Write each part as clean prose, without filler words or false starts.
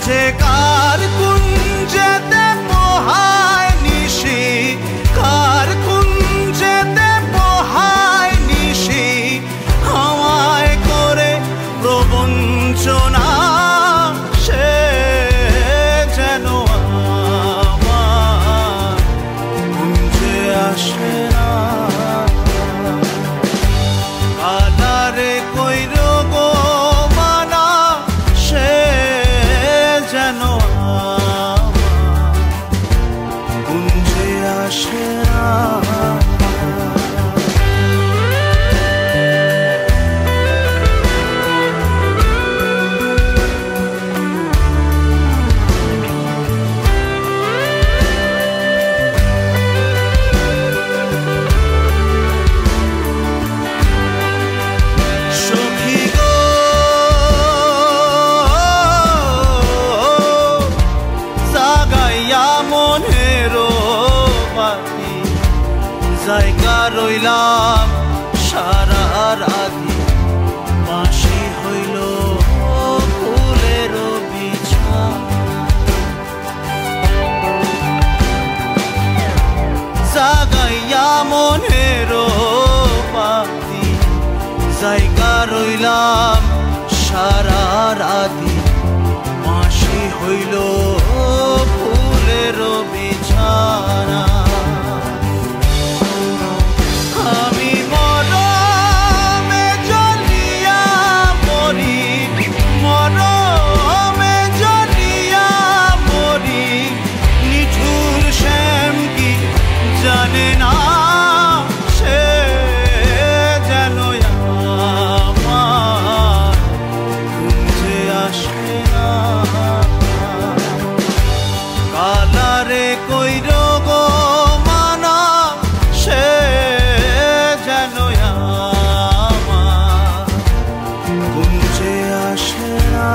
যে কার কুঞ্জেতে পোহায় নিশি, কার কুঞ্জেতে পোহায় নিশি, হাওয়ায় করে প্রবঞ্চনা, সে যেন আমার কুঞ্জে আসে না। আলারে কইর গো মানা, সে যেন আমার কুঞ্জে আসে না। জায়গা রইলাম সারা রাতি, বাঁশি হইল ফুলের বিছানা। জাগাইয়া মনের পাতি, জায়গা রইলাম সারা রাতি, বাঁশি হইল ফুলের বিছানা। আমি মরমে জ্বলিয়া মরি, মরমে জ্বলিয়া মরি, নিঠুর শ্যাম কি জানে না, সে যেন আমার কুঞ্জে আসে না। কালারে কইর গো মানা, সে যেন আমার কুঞ্জে আসে না।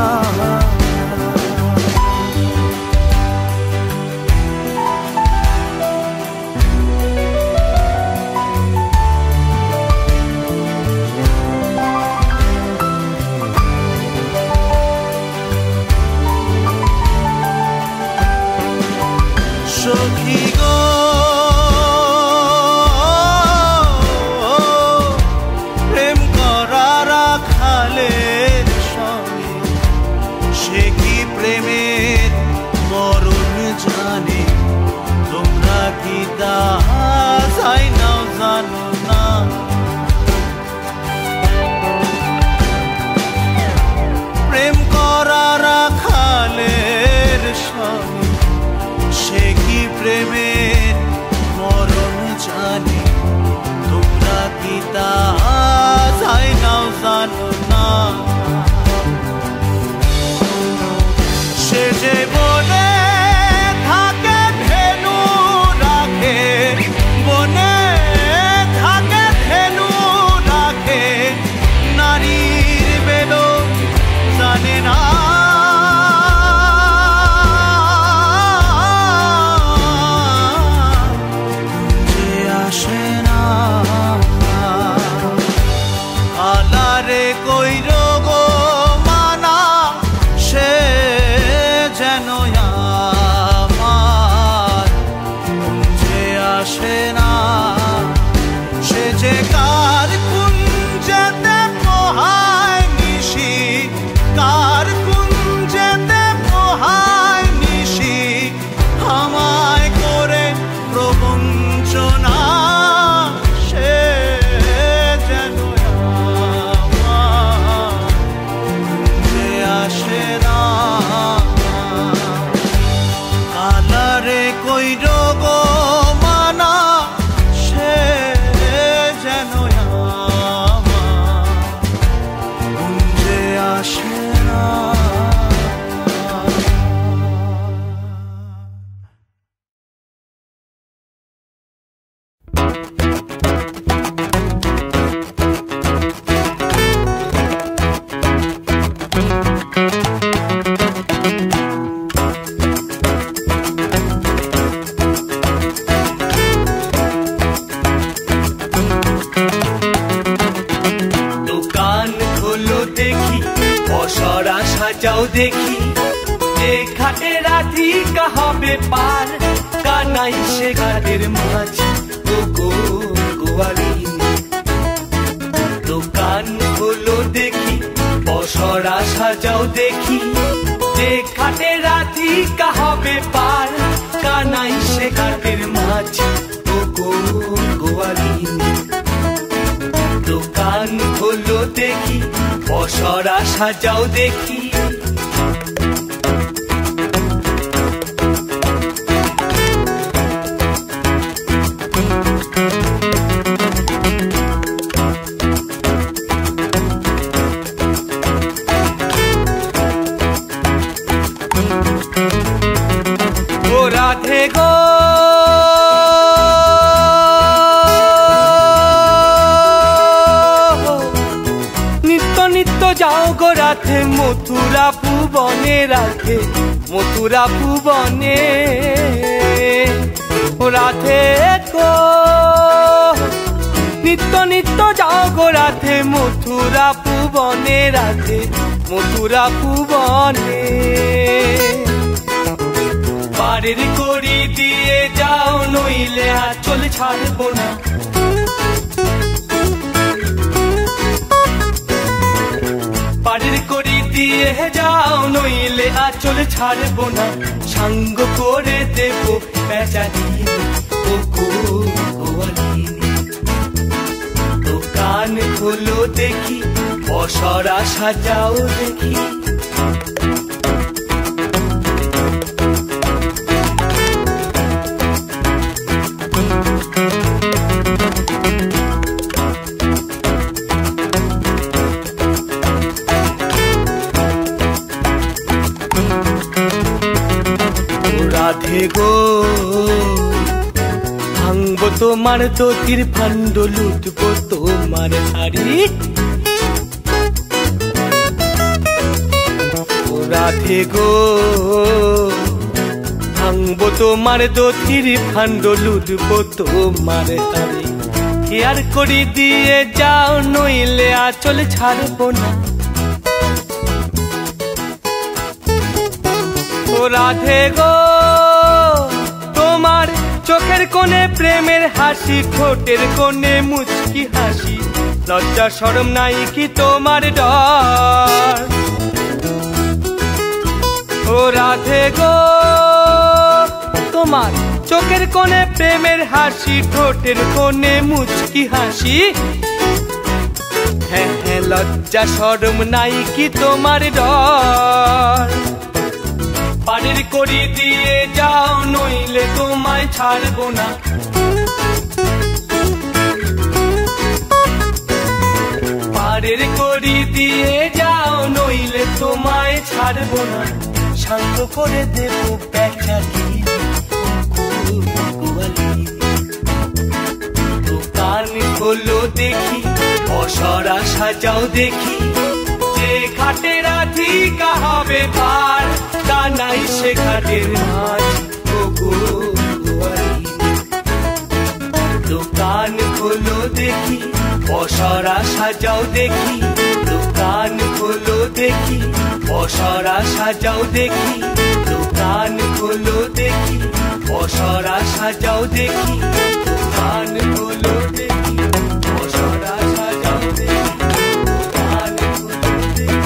সখী গো প্রেম করা রাখালের সঙ্গে, সে কি প্রেমের মরণ জানে, তোমরা কি তা যাই নাও জানো না। প্রেম করা রাখালের সঙ্গে, সে কি প্রেমের মরণ জানে, তোমরা কি তা যাই নাও জানো না। সে যে বনে থাকে ধেনু রাখে, বনে থাকে ধেনু রাখে, নারীর বেদন জানে না। আলারে কইর গো মানা, সে যেন আমার কুঞ্জে আসে না। সে যে কার কুঞ্জেতে পোহায় নিশি, কার কুঞ্জেতে পোহায় নিশি, হামায় করে প্রবঞ্চনা, সে যেন আসে না। কালারে কইর গো মানা, সে যেন আমার কুঞ্জে আসে না। দোকান খোলো দেখি, পসরা সাজাও দেখি, হবে পার কানাই সে ঘাটের মাঝি ও গো গোয়ালিনী দোকান হলো দেখি বসরা সাজাও দেখি যে ঘাটে রাধিকা হবে পার কানাই সে ঘাটের মাঝি ও গো গোয়ালিনী দোকান হলো দেখি বসরা সাজাও দেখি রাধে গো নিত্য নিত্য যাও গো রাধে মথুরা ভুবনে রাধে মথুরা ভুবনে রাধে গো নিত্য নিত্য যাও গো রাধে মথুরা ভুবনে রাধে মথুরা ভুবনে পারের করি দিয়ে যাও নইলে আঁচল ছাড়বো না পারের করি দিয়ে যাও নইলে আঁচল ছাড়বো না সাঙ্গ করে দেব বেচারিনী ও গোয়ালিনী দোকান খোলো দেখি বসরা সাজাও দেখি রাধে গো ভাঙবো তোমার দতির ফান্ড লুটবো তোমার হাড়ি রাধে গো ভাঙবো তোমার দতির ফান্ড লুটবো তোমার হাড়ি কেয়ার করি দিয়ে যাও নইলে আঁচল ছাড়বো না রাধে গো তোমার চোখের কোণে প্রেমের হাসি ঠোঁটের কোণে মুচকি হাসি লজ্জা শরম নাই কি তোমার ডর ও রাধে গো তোমার চোখের কোণে প্রেমের হাসি ঠোঁটের কোণে মুচকি হাসি হ্যাঁ হ্যাঁ লজ্জা শরম নাই কি তোমার ডর পারের করি দিয়ে যাও নইলে তোমায় ছাড়বো না পারের করি দিয়ে যাও নইলে তোমায় ছাড়বো না শান্ত করে দেব বেচারিনী দোকান খোলো দেখি বসরা সাজাও দেখি যে ঘাটে রাধিকা হবে পার কানাই সে ঘাটের মাঝি ও গোয়ালিনী দোকান খোলো দেখি বসরা সাজাও দেখি দোকান খোলো দেখি বসরা সাজাও দেখি দোকান খোলো দেখি বসরা সাজাও দেখি দোকান খোলো দেখি বসরা সাজাও দেখি দোকান খোলো দেখি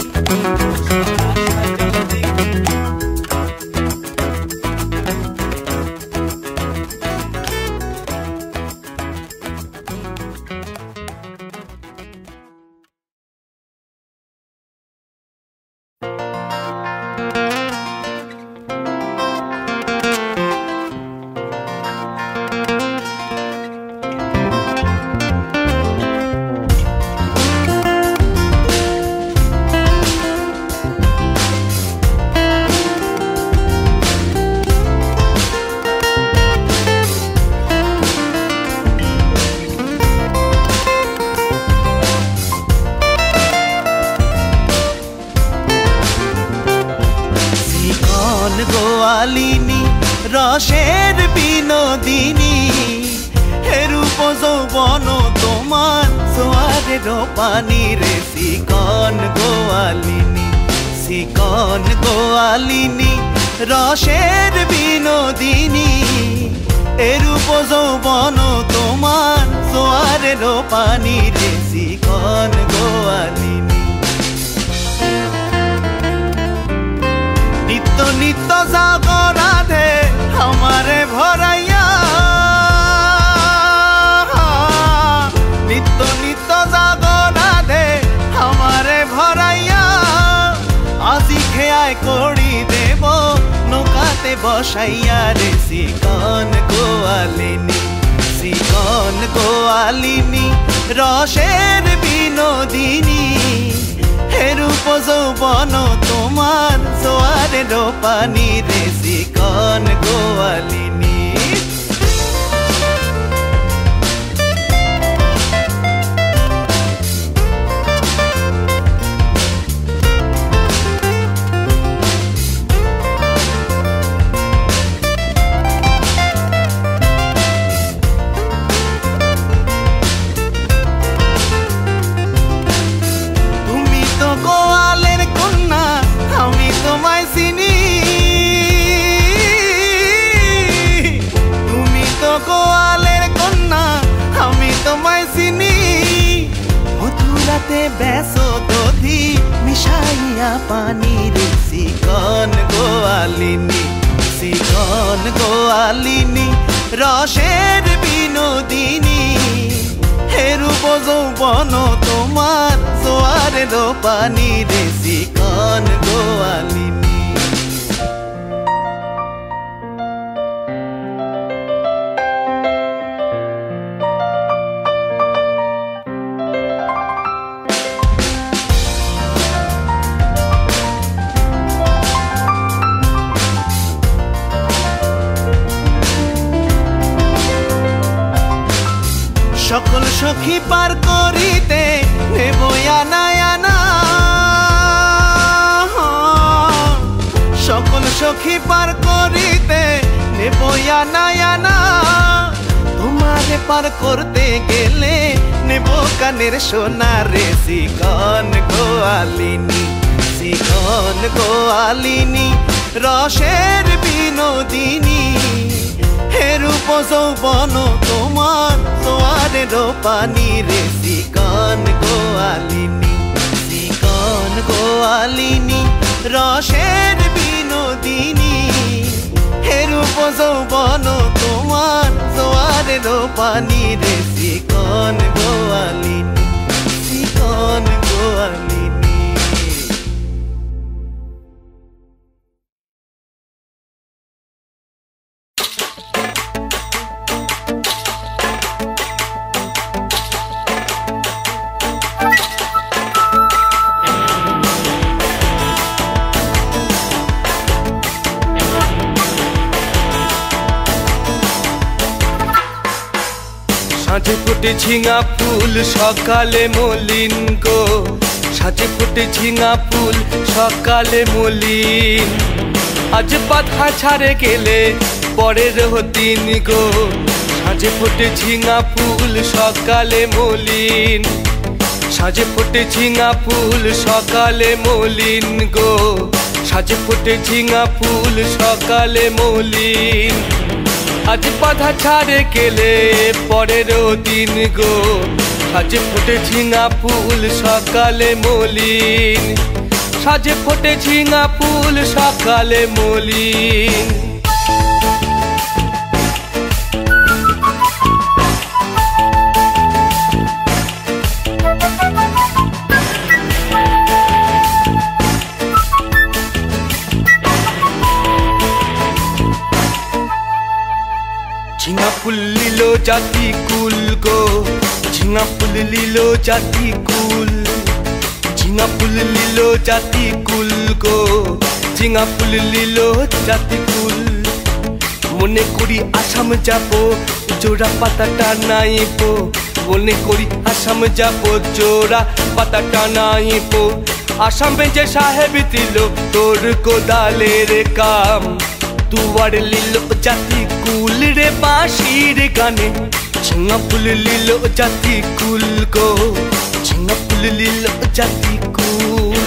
গোয়ালিনী রসের বিনোদিনী হেরূপ যৌবন তোমার সোয়ারের পানি রে শিকন গোয়ালিনী রসের বিনোদিনী এরূপ যৌবন তোমার জোয়ারের পানি রে চিকন গোয়ালিনী নিত্য নিত্য জাগরাধে আমারে ভরাইয়া নিত্য নিত্য জাগরাধে আমারে ভরাইয়া আজি খেয়াই করি দেব নৌকাতে বসাইয়া রে চিকন গোয়ালিনী রসের বিনোদিনী এরূপ যৌবন তোমার জোয়ারের পানি রে চিকন গোয়ালিনী বেসো দধি মিশাইয়া পানি রে চিকন গোয়ালিনী রসের বিনোদিনী এরূপ যৌবন তোমার জোয়ারের পানি রে চিকন গোয়ালিনী সকল সখী পার করিতে নেব আনা সকল সখী পার করিতে নেব আনা তোমারে পার করতে গেলে নেব কানের সোনা রে চিকন গোয়ালিনী রসের বিনোদিনী এরূপ যৌবন তোমার জোয়ারের পানি রে চিকন গোয়ালিনী রসের বিনোদিনী এরূপ যৌবন তোমার জোয়ারের পানি রে চিকন গোয়ালিনী সাজে ফুটে ঝিঙা ফুল সকালে মলিন গো সাজে ফুটে ঝিঙা ফুল সকালে মলিন আজ পাতা ছাড়ে গেলে পরের দিন গো সাজে ফুটে ঝিঙা ফুল সকালে মলিন সাজে ফুটে ঝিঙা ফুল সকালে মলিন গো সাজে ফুটে ঝিঙা ফুল সকালে মলিন আজ পাতা ছাড়ে গেলে পরের দিন গো সাজে ফুটে ঝিঙা ফুল সকালে মলিন সাজে ফুটে ঝিঙা ফুল সকালে মলিন ঝিঙা ফুল লীলো জাতি কুল গো ঝিঙা ফুল লীলো জাতি কুল ঝিঙা ফুল লীলো জাতি কুল গো ঝিঙা ফুল লীলো জাতি কুল মনে করি আসাম যাব জোড়া পাতাটা নাইব মনে করি আসাম যাব জোড়া পাতাটা নাইব আসামে যে সাহেব দিল তোর কোদালের কাম দুয়ার লীলো জাতি কুল রে বাঁশির গানে ঝিঙা ফুল লীলো জাতি কুল গো ঝিঙা ফুল লীলো জাতি কুল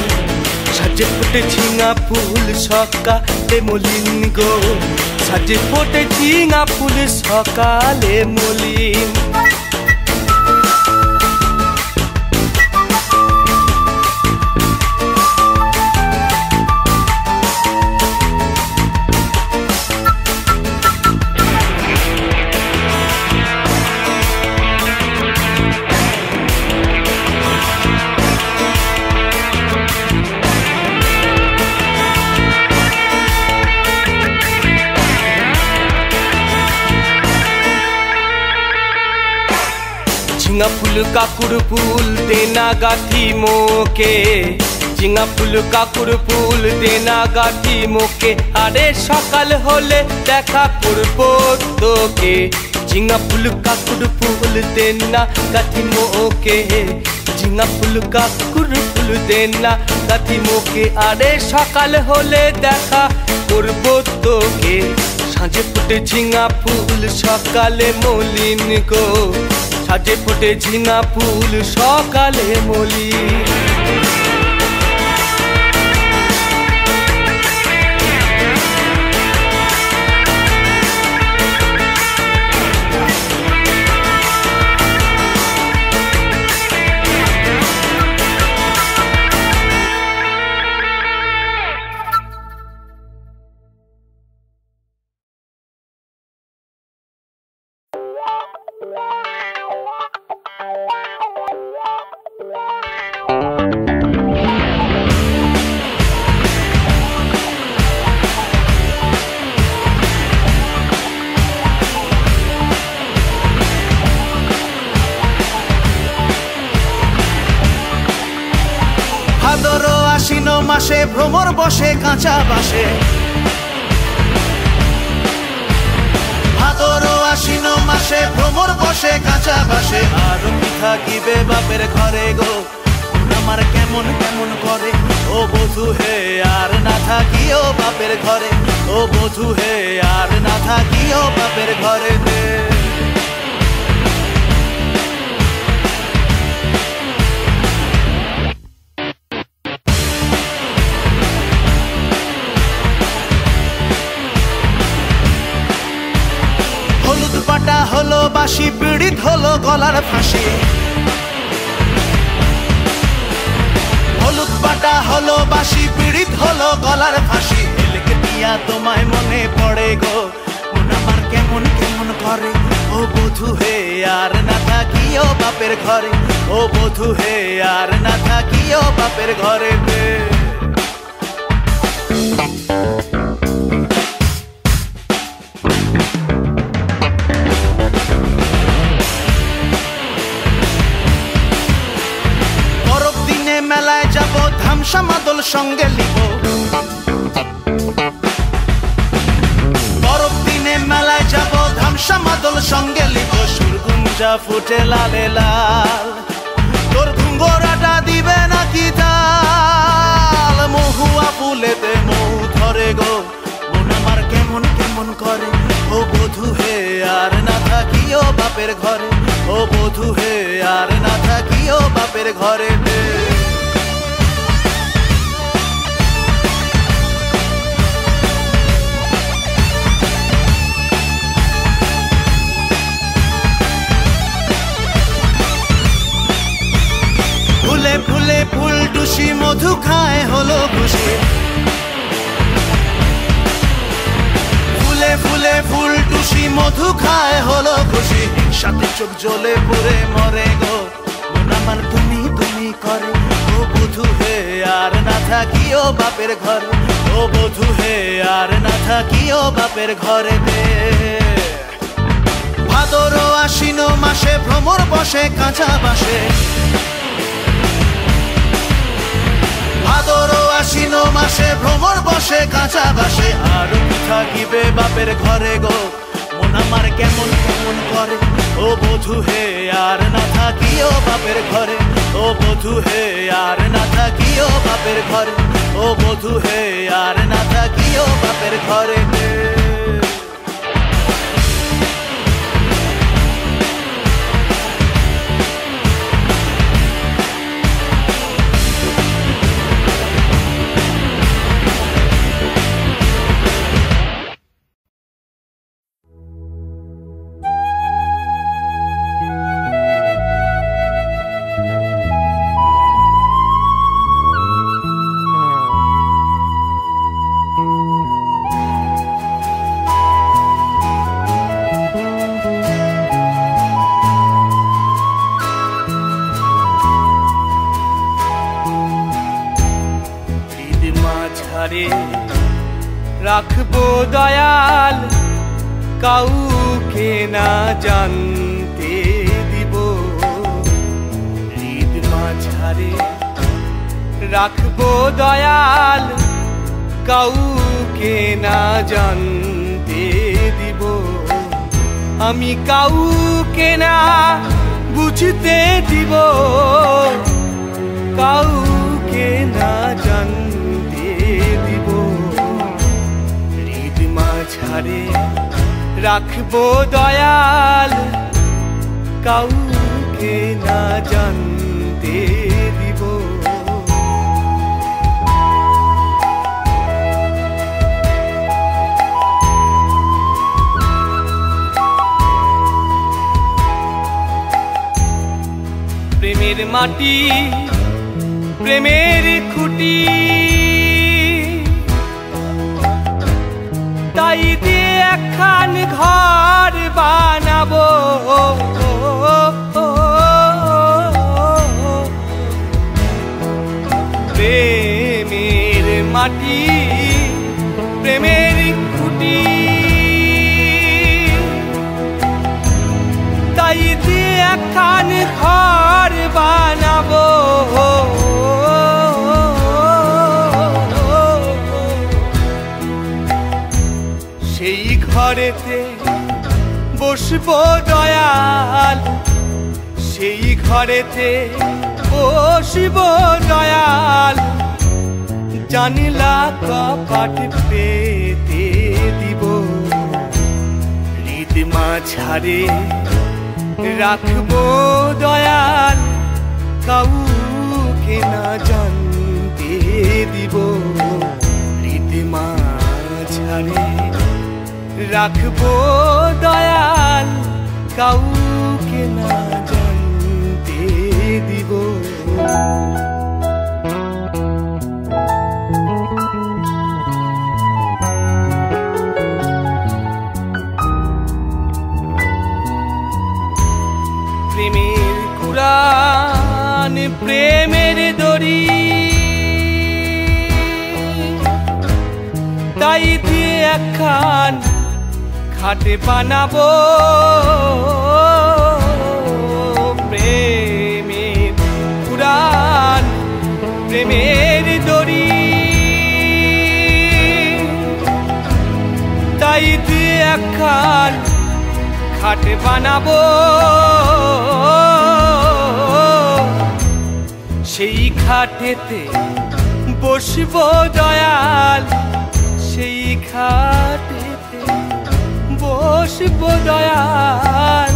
সাজে সাজে ফোটে ঝিঙা ফুল সকালে মলিন গো, সাজে ফোটে ঝিঙা ফুল সকালে মলিন। ঝিঙা ফুল কাকুর ফুল দেনা গাঠি মোকে, ঝিঙা ফুল কাকুর ফুল দেনা গাঠি মোকে, আরে সকাল হলে দেখা করবো তোকে। ঝিঙা ফুল কাকুর ফুল দেনা গাঠি মোকে, ঝিঙা ফুল কাকুর ফুল দেনা গাঠি মোকে, আরে সকাল হলে দেখা করবো তোকে। সাজে ফোটে ঝিঙা ফুল সকালে মলিন গো, সাজে ফোটে ঝিঙা ফুল সকালে মলিন। ভাদর আশ্বিন মাসে ভ্রমর বসে কাঁচা বাসে, ভাদর আশ্বিন মাসে ভ্রমর বসে কাঁচা বাসে। আর কি থাকিবে বাপের ঘরে গো, আমার কেমন কেমন করে ও বধূ হে, আর না থাকিও বাপের ঘরে ও বধূ হে, আর না থাকিও বাপের ঘরে দে। হলুদ পাটা হলো বাঁশি, পীড়িত হলো গলার ফাঁসি, হলুদ পাটা হলো বাঁশি, পীড়িত হলো গলার ফাঁসি। এলকে দিয়া তোমায় মনে পড়ে গো, মন আমার কেমন কেমন করে ও বধূ হে, আর না থাকিও বাপের ঘরে ও বধূ হে, আর না থাকিও বাপের ঘরে দে। মেলায় যাব ধামসা মাদল সঙ্গে লিব, বরফ দিনে মেলায় যাব ধামসা মাদল সঙ্গে লিব। সুরগুঞ্জা ফুটে লালে লাল, তোর ঘুঙ্গরাটা দিবে নাকি তাল। মহুয়া ফুলেতে মৌ ধরে গো, মন আমার কেমন কেমন করে ও বধূ হে, আর না থাকিও বাপের ঘরে ও বধূ হে, আর না থাকিও বাপের ঘরে দে। ফুলে ফুলে ফুল টুসি মধু খায় হলো খুশি, ফুলে ফুলে ফুল টুসি মধু খায় হলো খুশি। সাথে চোখ জ্বলে পুরে মরে গো, মন আমার তুমি তুমি করে ও বধূ হে, আর না থাকিও বাপের ঘরে ও বধূ হে, আর না থাকিও বাপের ঘরে দে। ভাদর আশ্বিন মাসে ভ্রমর বসে কাঁচা বাসে, ভাদর আশ্বিন মাসে ভ্রমর বসে কাঁচা বাসে। আর কি থাকিবে বাপের ঘরে গো, মন আমার কেমন কেমন করে ও বধূ হে, আর না থাকিও বাপের ঘরে ও বধূ হে, আর না থাকিও বাপের ঘরে ও বধূ হে, আর না থাকিও বাপের ঘরে দে। রাখবো দয়াল কাউকে না জানতে দিব হৃদ মাঝারে রাখবো দয়াল কাউকে না জানতে দিব আমি কাউকে না বুঝতে দিব কাউকে না জানতে দিব হৃদ মাঝারে রাখবো দয়াল কাউকে না জানতে দিব প্রেমের মাটি প্রেমের খুঁটি তাই দিয়ে একখান ঘর বানাবো প্রেমের মাটি প্রেমের খুঁটি তাই দিয়ে একখান ঘর বানাবো সেই ঘরেতে বসবো দয়াল সেই ঘরেতে বসবো দয়াল জানলা কপাট পেতে দিব হৃদ মাঝারে রাখবো দয়াল কাউকে না জানতে দিব হৃদ মাঝারে রাখবো দয়াল কাউকে না জানতে দিব প্রেমের কুরআন প্রেমের দড়ি তাই দিয়ে একখান খাটে বানাবো প্রেমের কুরআন প্রেমের দড়ি তাই দিয়ে একখান খাটে বানাবো সেই খাটেতে বসবো দয়াল সেই খাটেতে বসবো দয়াল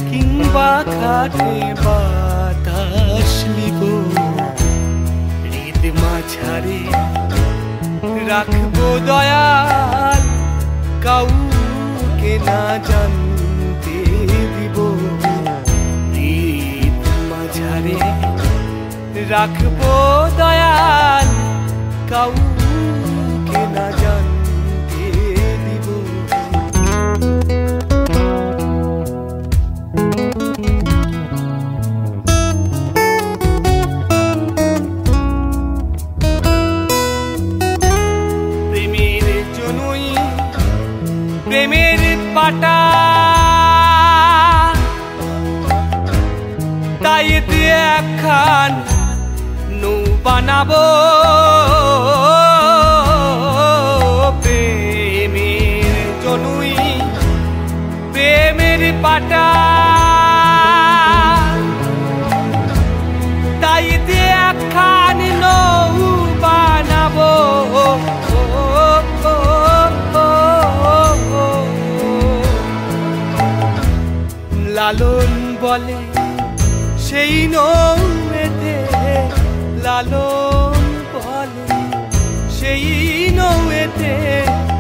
কিংবা খাটে বাতাস লিব হৃদ মাঝারে রাখবো দয়াল কাউকে না জানতে দিব হৃদ মাঝারে রাখবো দয়াল কাউকে না জানতে দিব প্রেমের জনুই প্রেমের পাটা তাই দিয়ে একখান নৌ বানাবো প্রেমের জনুই প্রেমের পাটা তাই দিয়ে একখান নৌ বানাবো লালন বলে সেই নৌতে লালন বলে সেই নৌতে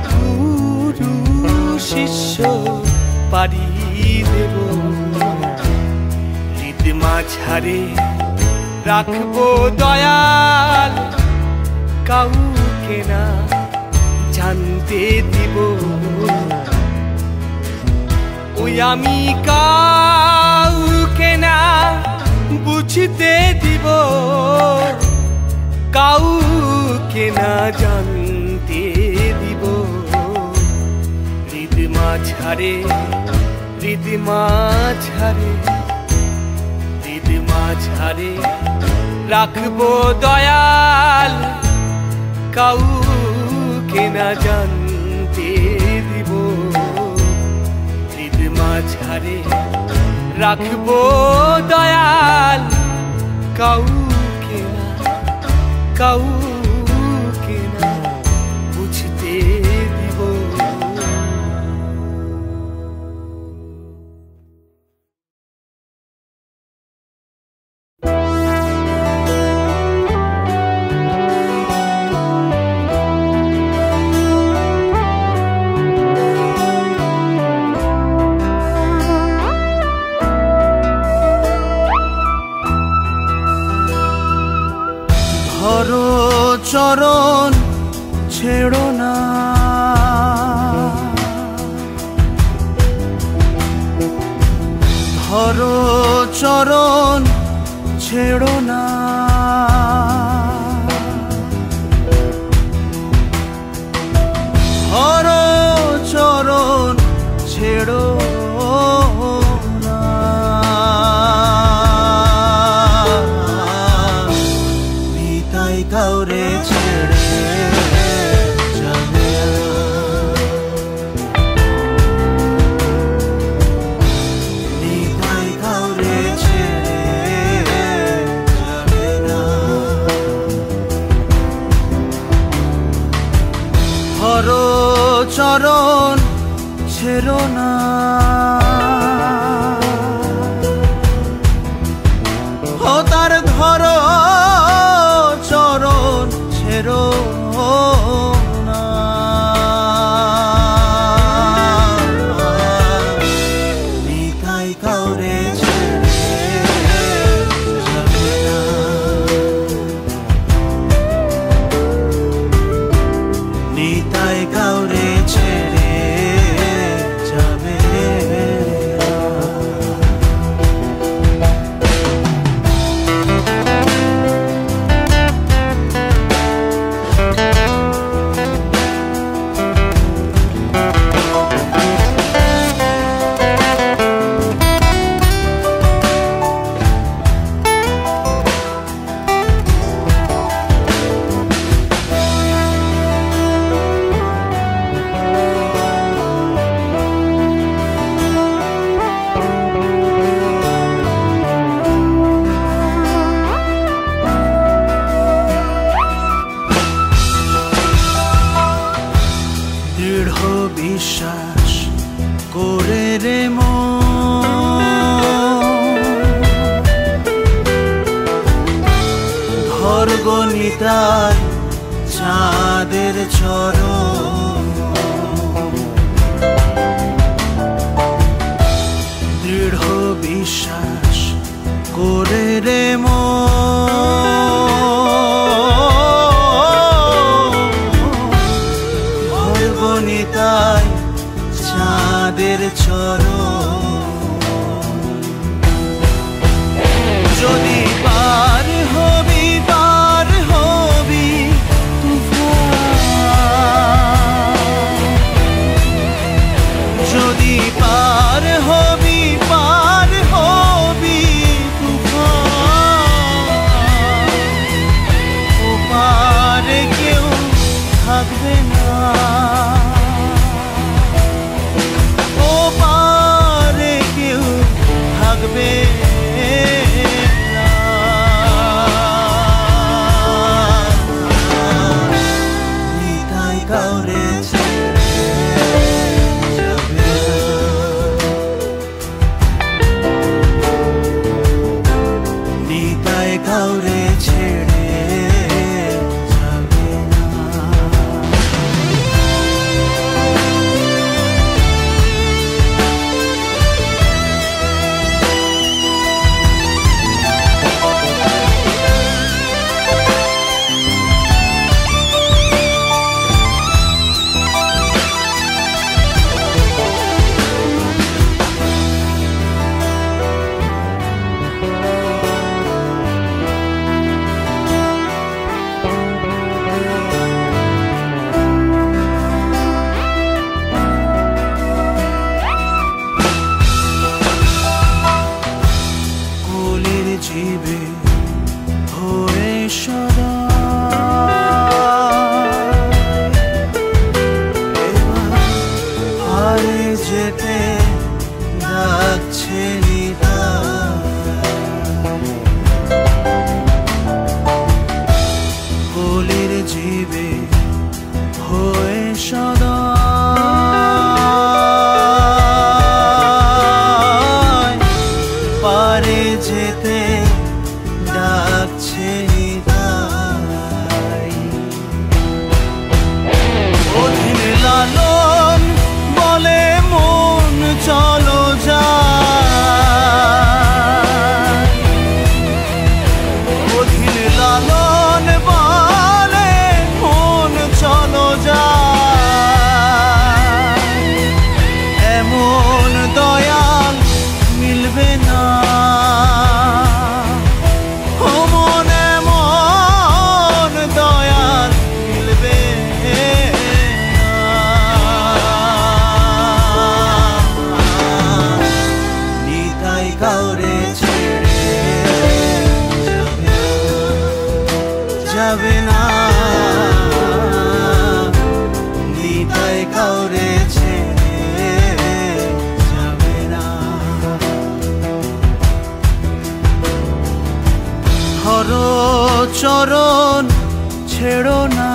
গুরু শিষ্য পারি দেব হৃদ মাঝারে রাখবো দয়াল কাউকে না জানতে দিব ওই আমি কাউকে না বুঝতে দিব কাউকে না জানতে দিব মাঝারে হৃদ মাঝারে হৃদ মাঝারে রাখবো দয়াল কাউকে না জানতে দিব হৃদ মাঝারে রাখবো দয়াল কাউকে না বুঝতে দিব ধরো চরণ ছেড়ো না ধরো চরণ ছেড়ো না ধরো চরণ ছেড়ো কাউরে ছেড়ে যাবে নিতাই কাউরে ছেড়ে যাবে না ধরো চরণ ছেড়ো না ও তার ধরো চরণ ছেড়ো না নিতাই কাউরে ছেড়ে যাবে না নিতাই কাউরে ছেড়ে যাবে বিশ্বাস করে রে ধর গণিতার চাঁদের চরণ দৃঢ় বিশ্বাস করে রে ধর গণিতার চাঁদের চরণ যদি পার হবি তুফান পারে যেতে ডাকছে তাই। অধীন লালন বলে মন চলো যায়, অধীন লালন বলে মন চলো যায়। এমন দয়াল মিলবে না, মন এমন দয়াল মিলবে না। নিতাই কাউরে ছেড়ে যাবে না, নিতাই কাউরে ছেড়ে যাবে না। হর চরণ ছেড়ো না,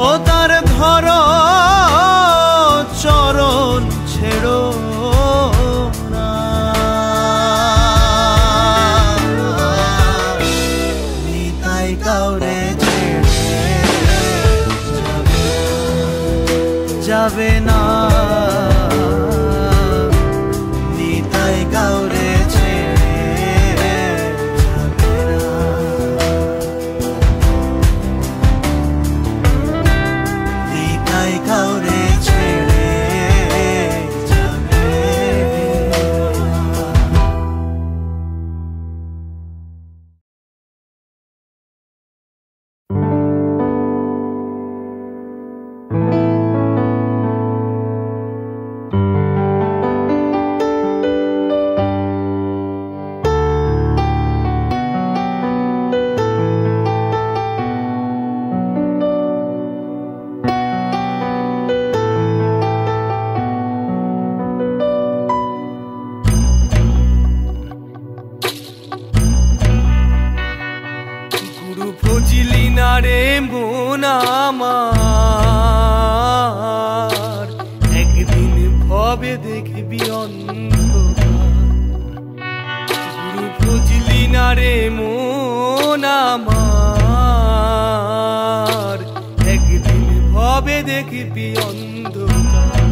ও তার ধর চরণ ছেড়ো না। নিতাই কাউরে ছেড়ে যাবে না, নিতাই কাউরে ছেড়ে যাবে না। নিতাই কাউরে ছেড়ে যাবে না। গুরু ভজিলি না রে মন আমার, একদিন ভবে দেখবি অন্ধকার। গুরু ভজিলি না রে মন আমার, একদিন ভবে দেখবি অন্ধকার।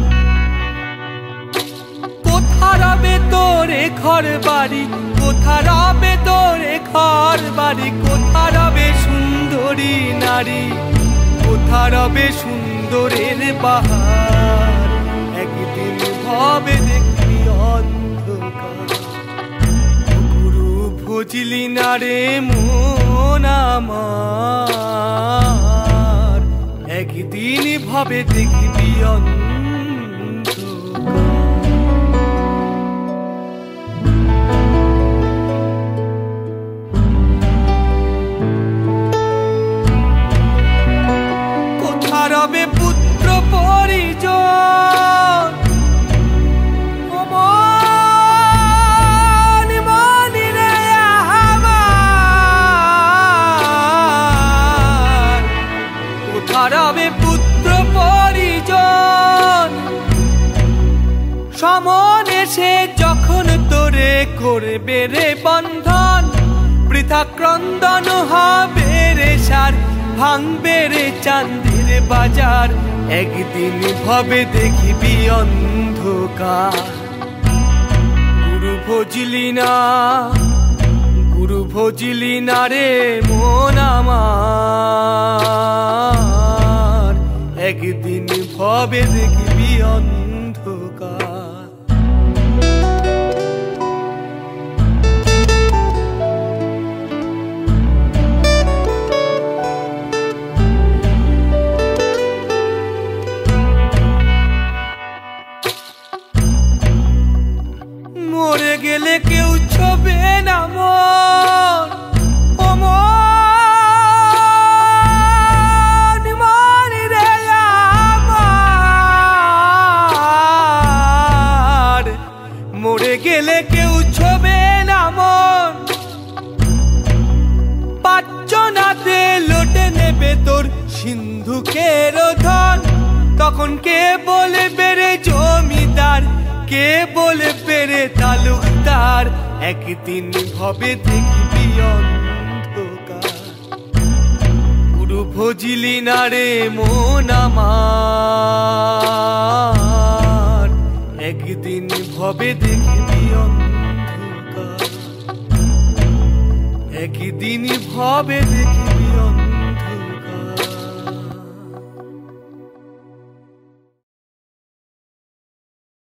কোথা রবে তোরে ঘর বাড়ি, কোথা রবে তোরে ঘর বাড়ি, কোথা রবে সুন্দরী নারী, কোথা রবে সুন্দরের বাহার। একদিন ভবে দেখবি অন্ধকার। গুরু ভজিলি না রে মন আমার, একদিন ভবে দেখবি অন্ধকার। রবে পুত্র পরিজন, অমন মনি রে আমার। কোথা রবে পুত্র পরিজন, সমনে সে যখন তোরে করবে রে বন্ধন। বৃথা ক্রন্দন হবে রে সার, ভাঙবে রে চাঁদের বাজার। একদিন ভবে দেখবি অন্ধকার। গুরু ভজিলি না, গুরু ভজিলি না রে মন আমার, একদিন ভবে দেখবি অন্ধকার। মরে গেলে কেউ ছবে না মন, ও মন মনি রে আমার। মরে গেলে কেউ ছবে না মন, পাঁচজনাতে লোটে নেবে তোর সিন্ধুকের ধন। তখন কে বলবে রে জমি কে বলবে রে তালুকদার একদিন ভবে দেখবি অন্ধকার পুরো ভজিলি না রে মন আমার একদিন ভবে দেখবি অন্ধকার একদিন ভবে দেখবি